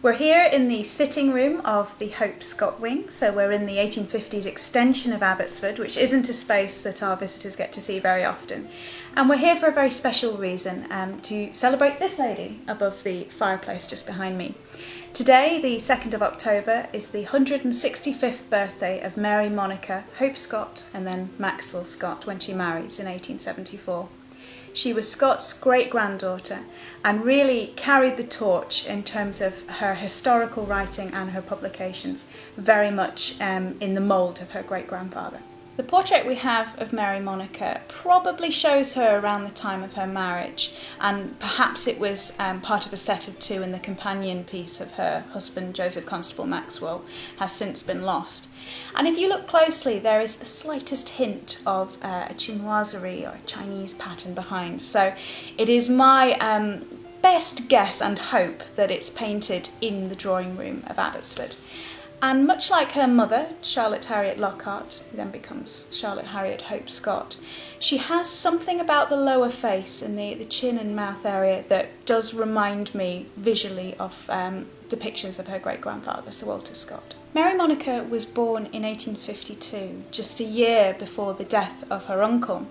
We're here in the sitting room of the Hope Scott wing, so we're in the 1850s extension of Abbotsford, which isn't a space that our visitors get to see very often. And we're here for a very special reason, to celebrate this lady above the fireplace just behind me. Today, the 2nd of October, is the 165th birthday of Mary Monica Hope Scott and then Maxwell Scott when she marries in 1874. She was Scott's great-granddaughter and really carried the torch in terms of her historical writing and her publications, very much in the mould of her great-grandfather. The portrait we have of Mary Monica probably shows her around the time of her marriage, and perhaps it was part of a set of two in the companion piece of her husband, Joseph Constable Maxwell, has since been lost. And if you look closely, there is the slightest hint of a chinoiserie or a Chinese pattern behind. So it is my best guess and hope that it's painted in the drawing room of Abbotsford. And much like her mother, Charlotte Harriet Lockhart, who then becomes Charlotte Harriet Hope Scott, she has something about the lower face and the chin and mouth area that does remind me visually of depictions of her great-grandfather, Sir Walter Scott. Mary Monica was born in 1852, just a year before the death of her uncle,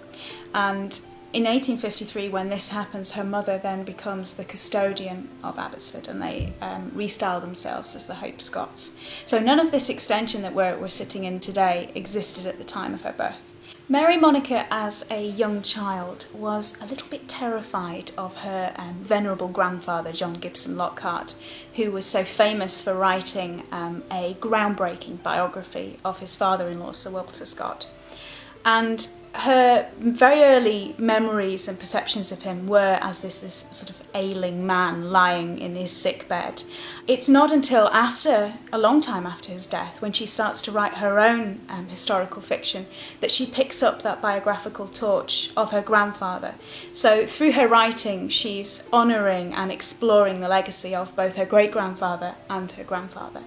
and in 1853, when this happens, her mother then becomes the custodian of Abbotsford, and they restyle themselves as the Hope Scotts. So none of this extension that we're sitting in today existed at the time of her birth. Mary Monica, as a young child, was a little bit terrified of her venerable grandfather, John Gibson Lockhart, who was so famous for writing a groundbreaking biography of his father-in-law, Sir Walter Scott. And her very early memories and perceptions of him were as this sort of ailing man lying in his sick bed. It's not until after, a long time after his death, when she starts to write her own historical fiction, that she picks up that biographical torch of her grandfather. So through her writing, she's honouring and exploring the legacy of both her great-grandfather and her grandfather.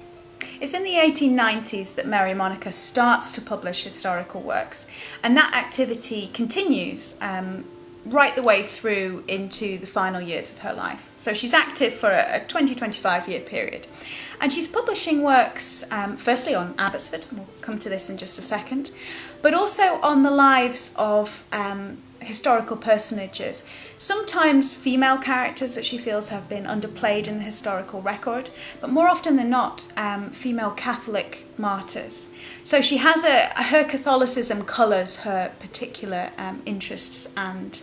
It's in the 1890s that Mary Monica starts to publish historical works, and that activity continues right the way through into the final years of her life. So she's active for a 20-25 year period, and she's publishing works firstly on Abbotsford, and we'll come to this in just a second, but also on the lives of historical personages, sometimes female characters that she feels have been underplayed in the historical record, but more often than not, female Catholic martyrs. So she has her Catholicism colours her particular interests and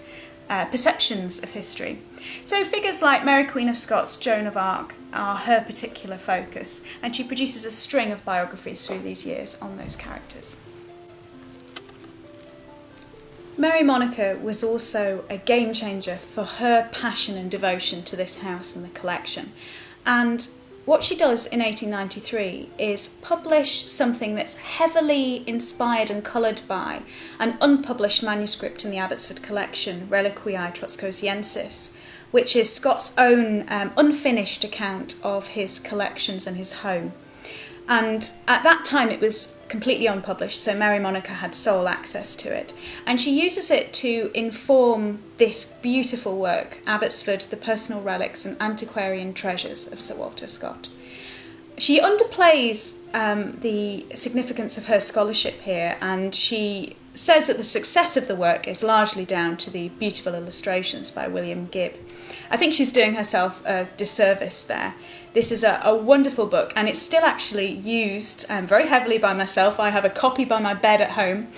perceptions of history. So figures like Mary Queen of Scots, Joan of Arc, are her particular focus, and she produces a string of biographies through these years on those characters. Mary Monica was also a game changer for her passion and devotion to this house and the collection. And what she does in 1893 is publish something that's heavily inspired and coloured by an unpublished manuscript in the Abbotsford collection, Reliquiae Trotscosiensis, which is Scott's own unfinished account of his collections and his home. And at that time it was completely unpublished, so Mary Monica had sole access to it. And she uses it to inform this beautiful work, Abbotsford, the Personal Relics and Antiquarian Treasures of Sir Walter Scott. She underplays the significance of her scholarship here, and she says that the success of the work is largely down to the beautiful illustrations by William Gibb. I think she's doing herself a disservice there. This is a wonderful book, and it's still actually used very heavily by myself. I have a copy by my bed at home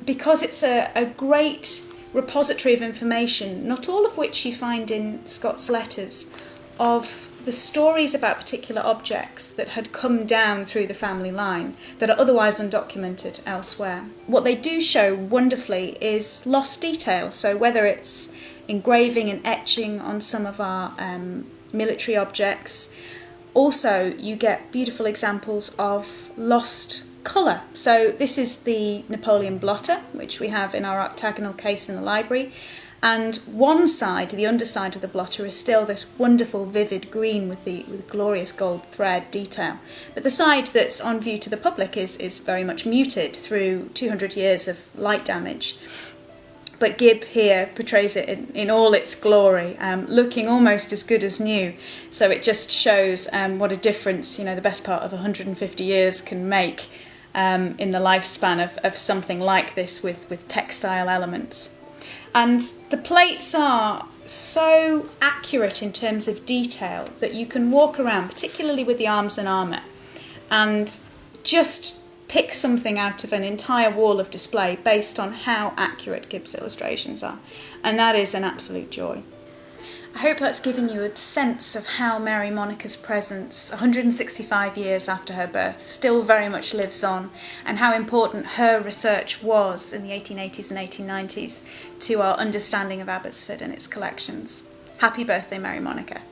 because it's a great repository of information, not all of which you find in Scott's letters, of the stories about particular objects that had come down through the family line that are otherwise undocumented elsewhere. What they do show wonderfully is lost detail, so whether it's engraving and etching on some of our military objects. Also, you get beautiful examples of lost colour. So this is the Napoleon blotter, which we have in our octagonal case in the library. And one side, the underside of the blotter, is still this wonderful vivid green with the glorious gold thread detail. But the side that's on view to the public is very much muted through 200 years of light damage. But Gibb here portrays it in all its glory, looking almost as good as new. So it just shows what a difference, you know, the best part of 150 years can make in the lifespan of something like this with textile elements. And the plates are so accurate in terms of detail that you can walk around, particularly with the arms and armour, and just pick something out of an entire wall of display based on how accurate Gibb's illustrations are. And that is an absolute joy. I hope that's given you a sense of how Mary Monica's presence, 165 years after her birth, still very much lives on, and how important her research was in the 1880s and 1890s to our understanding of Abbotsford and its collections. Happy birthday, Mary Monica.